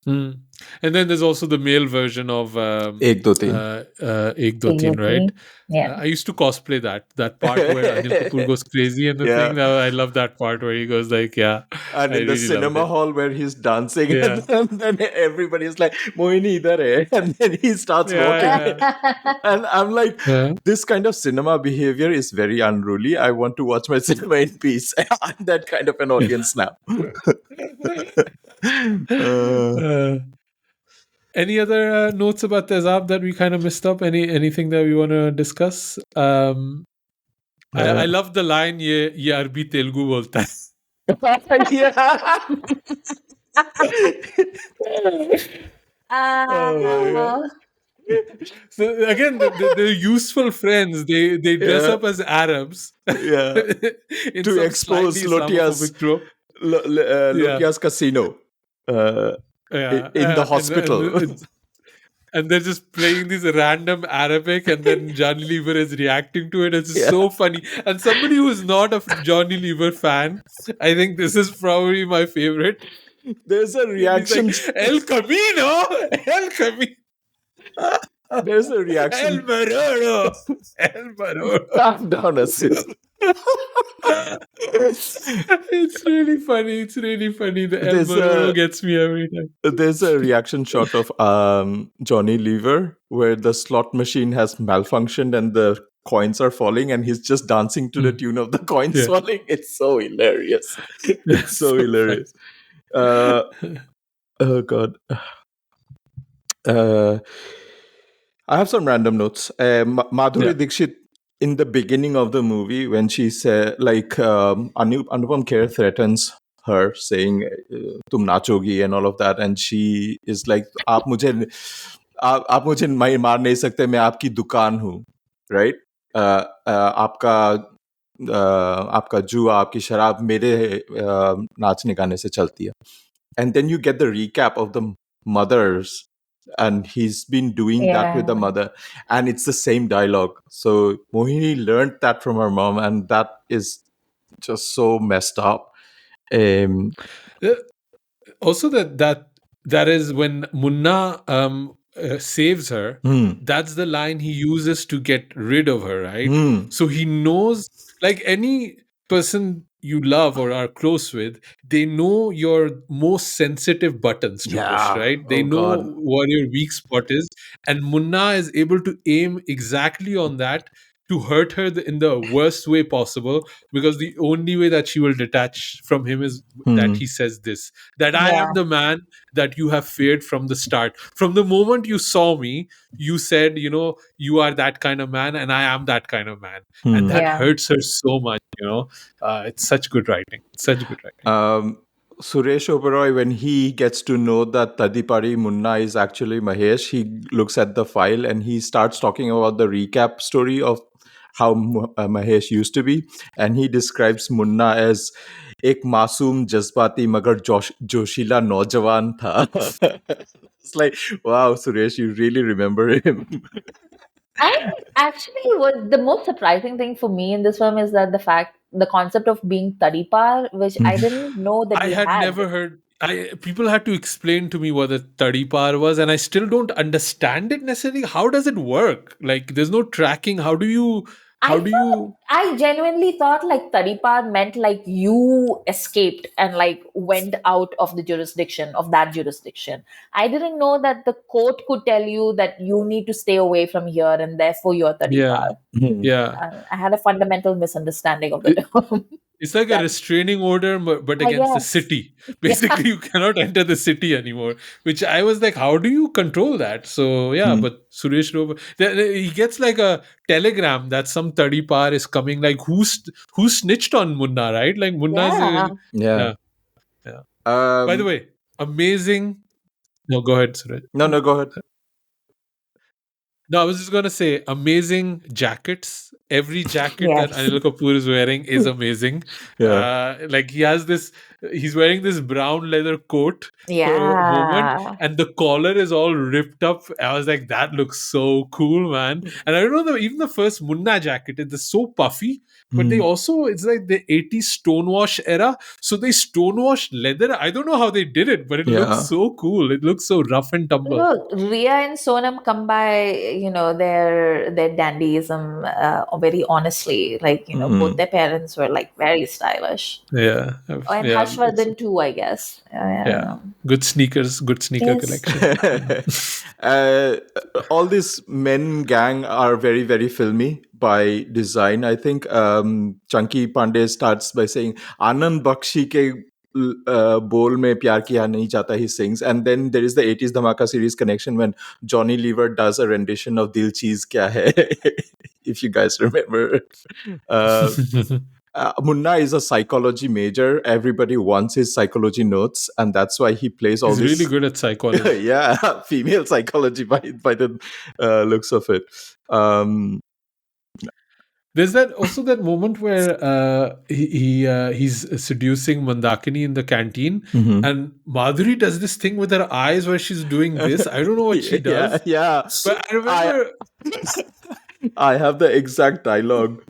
And then there's also the male version of Ek Do Teen. Ek Do Teen, right? Yeah. I used to cosplay that part where Anil Kapoor goes crazy and the thing. I love that part where he goes like, and in the cinema hall where he's dancing, and then everybody's like, Mohini idhar hai, and then he starts walking. And I'm like, this kind of cinema behavior is very unruly. I want to watch my cinema in peace. I'm that kind of an audience now. Any other notes about Tezaab that we kind of missed up? Anything that we want to discuss? I love the line, ye Arabi Telugu bolta hai. So again, the useful friends, they dress up as Arabs, to expose Lotia's casino. In the hospital. And they're just playing this random Arabic, and then Johnny Lever is reacting to it. It's just so funny. And somebody who's not a Johnny Lever fan, I think this is probably my favorite. There's a reaction. Like, El Camino. There's a reaction. El Maroro. Calm down, Asil. It's really funny. The El Maroro gets me every time. There's a reaction shot of Johnny Lever where the slot machine has malfunctioned and the coins are falling, and he's just dancing to the tune of the coins falling. It's so hilarious. It's so hilarious. Oh God. I have some random notes. Madhuri Dixit, in the beginning of the movie, when she said, like, Anupam Kher threatens her, saying, "Tum nachogi" and all of that, and she is like, "आप मुझे मार नहीं सकते, मैं आपकी दुकान हूँ," right? आपका जुआ, आपकी शराब मेरे नाचने गाने से चलती है. And then you get the recap of the mothers, and he's been doing that with the mother, and it's the same dialogue. So Mohini learned that from her mom, and that is just so messed up. Also, that is when Munna saves her. That's the line he uses to get rid of her, right? So he knows, like any person you love or are close with, they know your most sensitive buttons to push, right? They know what your weak spot is, and Munna is able to aim exactly on that to hurt her in the worst way possible, because the only way that she will detach from him is that he says this, that I Yeah. am the man that you have feared from the start. From the moment you saw me, you said, you are that kind of man, and I am that kind of man. And that Yeah. hurts her so much. It's such good writing. Such good writing. Suresh Oberoi, when he gets to know that Tadipari Munna is actually Mahesh, he looks at the file and he starts talking about the recap story of how Mahesh used to be. And he describes Munna as एक मासूम जज्बाती मगर जोशीला नौजवान था. It's like, wow, Suresh, you really remember him. I actually, what the most surprising thing for me in this film is that the concept of being Tadipar, which I didn't know that I we had had. never heard. People had to explain to me what the tadipar was, and I still don't understand it necessarily. How does it work? Like, there's no tracking. How do you? I genuinely thought like Tadipar meant like you escaped and like went out of the jurisdiction of that jurisdiction. I didn't know that the court could tell you that you need to stay away from here and therefore you're Yeah, Tadipar. yeah. I had a fundamental misunderstanding of the It- term. It's like a That, restraining order, but I against the guess. city. Yeah. Basically, you cannot enter the city anymore. Which I was like, how do you control that? So yeah, but Suresh Rover, he gets like a telegram that some tadipar is coming. Like who snitched on Munna, right? Like Munna's. Yeah. Yeah, yeah. By the way, amazing. No, go ahead, Suraj. No, go ahead. No, I was just gonna say, amazing jackets. Every jacket that Yes. Anil Kapoor is wearing is amazing. Like he's wearing this brown leather coat for a moment, Yeah. and the collar is all ripped up. I was like, that looks so cool, man. And I don't know, even the first Munna jacket, it's so puffy, but they also, it's like the 80s stonewash era. So they stonewash leather. I don't know how they did it, but it looks so cool. It looks so rough and tumble. Look, Ria and Sonam come by, their dandyism very honestly. Like, both their parents were like very stylish. Yeah. And Harshvardhan too, I guess. Yeah. Good sneakers, good sneaker Yes. collection. All these men gang are very, very filmy by design. I think Chunky Pandey starts by saying, Anand Bakshi ke bol mein pyar kiya nahi jata, he sings. And then there is the 80s Dhamaka series connection when Johnny Lever does a rendition of Dil Cheez Kya Hai, if you guys remember. Munna is a psychology major. Everybody wants his psychology notes, and that's why he plays all He's this. really good at psychology. Yeah, female psychology by the looks of it. There's that moment where he's seducing Mandakini in the canteen, and Madhuri does this thing with her eyes where she's doing this. I don't know what she does. Yeah. But I remember. I have the exact dialogue.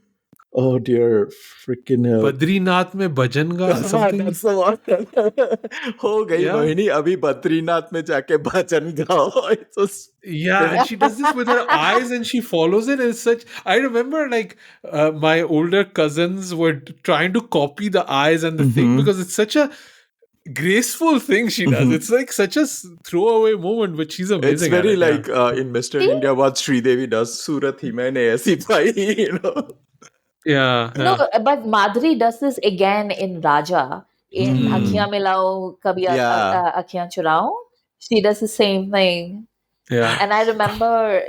Oh dear, freaking hell. Badrinath mein bhajan ga something. That's the one. हो गई मोहिनी, अभी बद्रीनाथ में जाके भजन गाओ. And she does this with her eyes and she follows it. And it's such. I remember like my older cousins were trying to copy the eyes and the thing, because it's such a graceful thing she does. It's like such a throwaway moment, but she's amazing. It's very like in Mr. India what Sridevi does. Surat hi maine aisi pai, Yeah. No, but Madhuri does this again in Raja. In Akhiyan Milao, Kabhi Akhiyan Churao. She does the same thing. Yeah. And I remember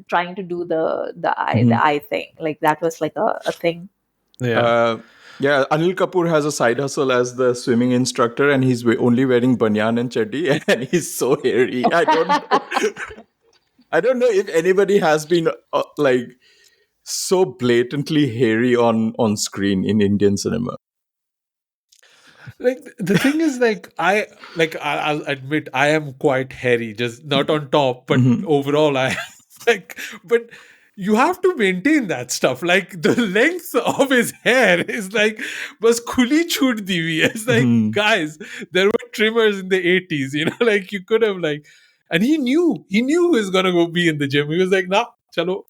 trying to do the eye thing. Like that was like a thing. Yeah. Anil Kapoor has a side hustle as the swimming instructor, and he's only wearing banyan and chaddi, and he's so hairy. I don't know if anybody has been like so blatantly hairy on screen in Indian cinema. Like the thing is, I'll admit I am quite hairy, just not on top, but overall I but you have to maintain that stuff. Like the length of his hair is like was khuli chhut di hui hai. It's like, guys, there were trimmers in the 80s, like you could have and he knew who is gonna go be in the gym. He was like, nah, chalo,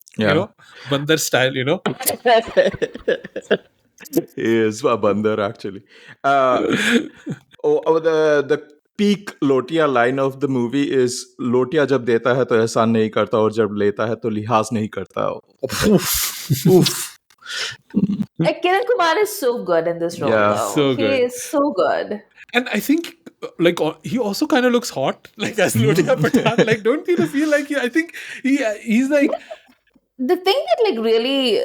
bandar style, He is a bandar actually. The peak Lotia line of the movie is Lotia jab deta hai to ehsan nahi karta aur jab leta hai to lihaz nahi karta. Oof. Kiran Kumar is so good in this role, Yeah, though. So He good. is so good. And I think like he also kind of looks hot, like as Lotia Pathan. Like, don't you feel like I think he's like The thing that like really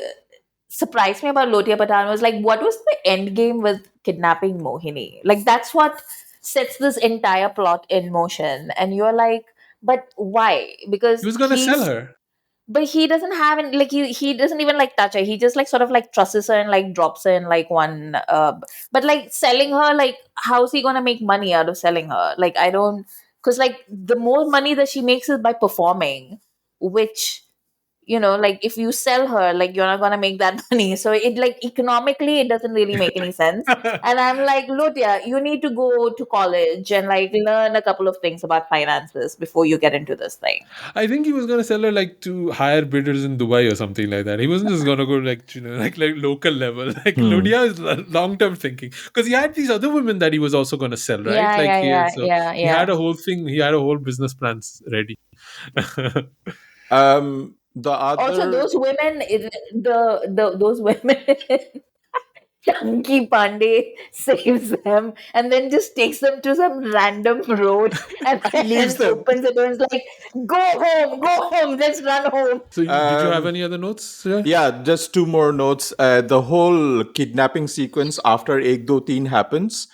surprised me about Lotia Patan was like, what was the end game with kidnapping Mohini? Like, that's what sets this entire plot in motion. And you're like, but why? Because he was gonna sell her. but he doesn't have any, like he doesn't even like touch her. He just like sort of like trusses her and like drops her in like one but like selling her, like how's he gonna make money out of selling her? Like I don't, because like the more money that she makes is by performing, which, you know, like if you sell her, like you're not gonna make that money. So it like economically it doesn't really make any sense. And I'm like, Lotia, you need to go to college and like learn a couple of things about finances before you get into this thing. I think he was gonna sell her like to higher bidders in Dubai or something like that. He wasn't just gonna go like, you know, like local level. Like Lodia is long term thinking, because he had these other women that he was also gonna sell, right? Yeah, Like yeah. he had a whole thing. He had a whole business plans ready. The other Also, those women, those women, Chunky Pandey saves them and then just takes them to some random road and leaves then them. opens it and is like, go home, let's run home. So did you have any other notes? Yeah, just two more notes. The whole kidnapping sequence after Ek Do Teen happens,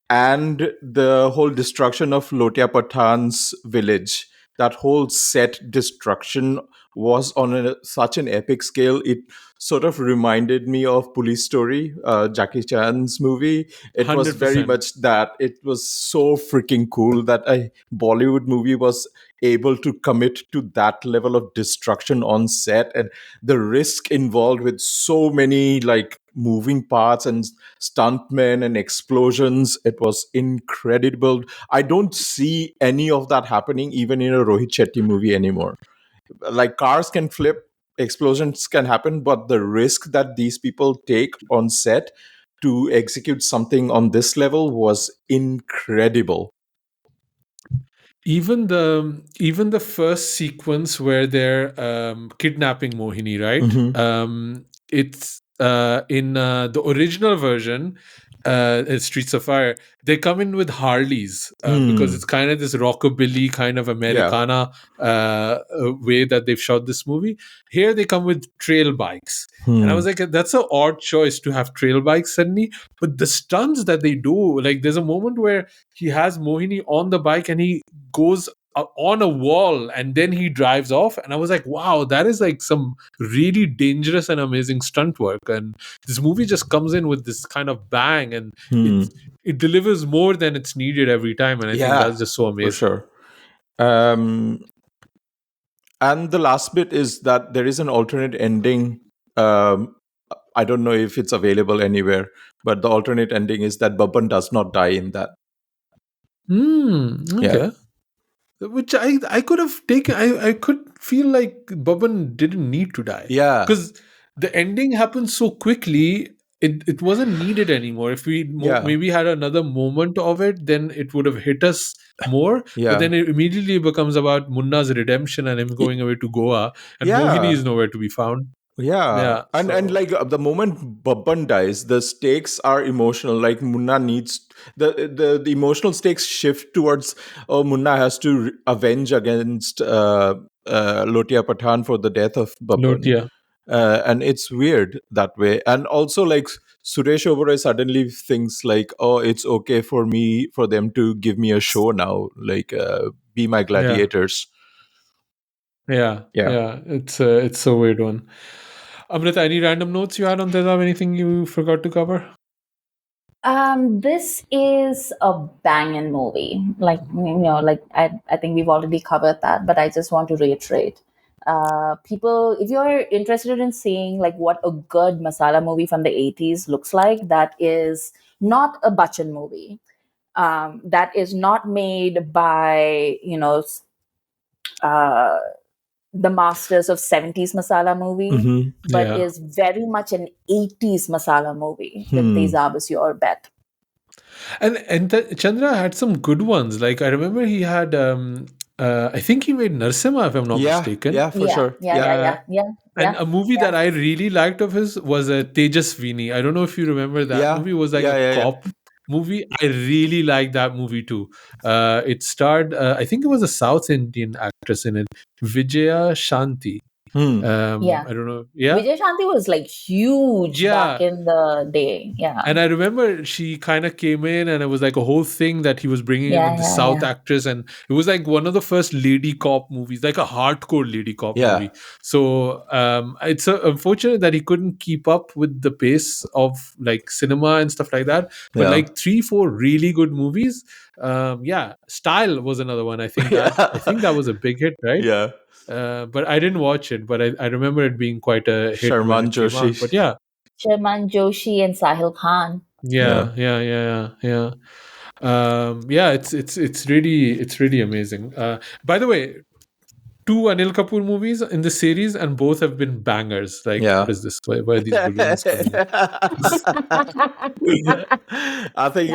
and the whole destruction of Lotia Pathan's village. That whole set destruction was on such an epic scale. It sort of reminded me of Police Story, Jackie Chan's movie. It was very 100%. much that. It was so freaking cool that a Bollywood movie was able to commit to that level of destruction on set, and the risk involved with so many like moving parts and stuntmen and explosions. It was incredible. I don't see any of that happening even in a Rohit Shetty movie anymore. Like cars can flip, explosions can happen, but the risk that these people take on set to execute something on this level was incredible. Even the first sequence where they're kidnapping Mohini, right? Mhm. It's in the original version, Streets of Fire, they come in with Harleys because it's kind of this rockabilly kind of Americana way that they've shot this movie. Here they come with trail bikes. And I was like, that's an odd choice to have trail bikes suddenly. But the stunts that they do, like there's a moment where he has Mohini on the bike and he goes on a wall and then he drives off, and I was like, wow, that is like some really dangerous and amazing stunt work. And this movie just comes in with this kind of bang, and it delivers more than it's needed every time, and I think that's just so amazing. For sure. And the last bit is that there is an alternate ending. I don't know if it's available anywhere, but the alternate ending is that Babban does not die in that. Okay. Which I could have taken. I could feel like Babban didn't need to die. Yeah. Because the ending happened so quickly, it wasn't needed anymore. If we maybe had another moment of it, then it would have hit us more. But then it immediately becomes about Munna's redemption and him going away to Goa, and Mohini is nowhere to be found. And like the moment Babban dies, the stakes are emotional. Like Munna needs the emotional stakes shift towards Munna has to avenge against Lotia Pathan for the death of Babban. Lotia. And it's weird that way. And also like Suresh Oberoi suddenly thinks like, oh, it's okay for them to give me a show now, like be my gladiators. Yeah. It's a weird one. Amrita, any random notes you had on Tezaab? Anything you forgot to cover? This is a banging movie. Like, you know, like I think we've already covered that, but I just want to reiterate. People, if you're interested in seeing like what a good masala movie from the 80s looks like, that is not a Bachchan movie. That is not made by, you know, the masters of 70s masala movie, but is very much an 80s masala movie. That Tezaab is your bet. And Chandra had some good ones. Like I remember he had I think he made Narsimha, if I'm not mistaken. Yeah, for sure. And a movie that I really liked of his was Tejaswini. I don't know if you remember that movie. It was like a cop movie. I really liked that movie too. It starred, I think it was a South Indian actress in it, Vijaya Shanti. I don't know. Yeah. Vijay Shanti was like huge back in the day. Yeah. And I remember she kind of came in and it was like a whole thing that he was bringing in with the South actress. And it was like one of the first lady cop movies, like a hardcore lady cop movie. So it's unfortunate that he couldn't keep up with the pace of like cinema and stuff like that. But like 3-4 really good movies. Style was another one. I think that was a big hit, right? Yeah. But I didn't watch it, but I remember it being quite a hit. Sharman Joshi. But yeah. Sharman Joshi and Sahil Khan. Yeah. It's really amazing. By the way, 2 Anil Kapoor movies in the series, and both have been bangers. Like, what is this? Where are these balloons coming in? I think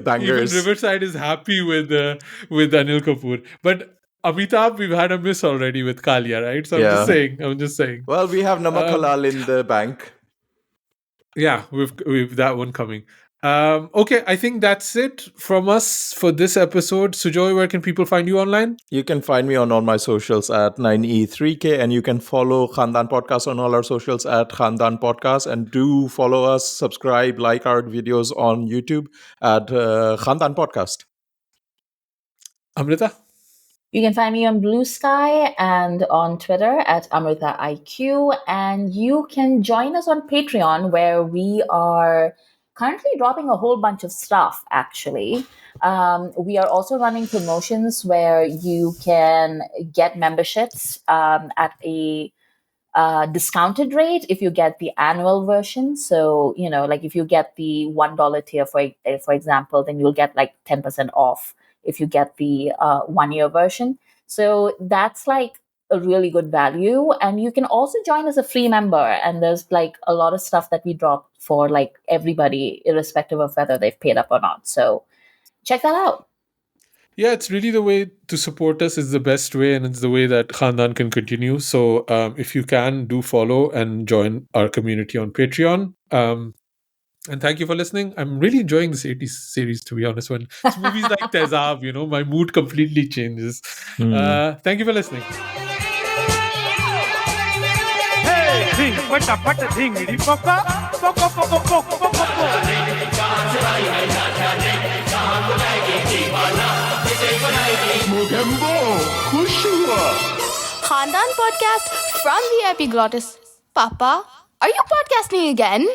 bangers. Even Riverside is happy with Anil Kapoor, but Amitabh, we've had a miss already with Kalia, right? So I'm just saying. Well, we have Namakalal in the bank. Yeah, we've that one coming. Okay, I think that's it from us for this episode. Sujoy, where can people find you online? You can find me on all my socials at 9E3K, and you can follow Khandaan Podcast on all our socials at Khandaan Podcast. And do follow us, subscribe, like our videos on YouTube at Khandaan Podcast. Amrita? You can find me on Blue Sky and on Twitter at AmritaIQ. And you can join us on Patreon, where we are currently dropping a whole bunch of stuff, actually. We are also running promotions where you can get memberships at a discounted rate if you get the annual version. So, like if you get the $1 tier, for example, then you'll get like 10% off if you get the 1-year version. So that's like a really good value. And you can also join as a free member. And there's like a lot of stuff that we drop for like everybody, irrespective of whether they've paid up or not. So check that out. Yeah, it's really the way to support us. Is the best way, and it's the way that Khandaan can continue. So if you can, do follow and join our community on Patreon. And thank you for listening. I'm really enjoying this 80s series, to be honest. When it's movies like Tezaab, my mood completely changes. Thank you for listening. Khandaan Podcast from the Epiglottis. Papa, are you podcasting again?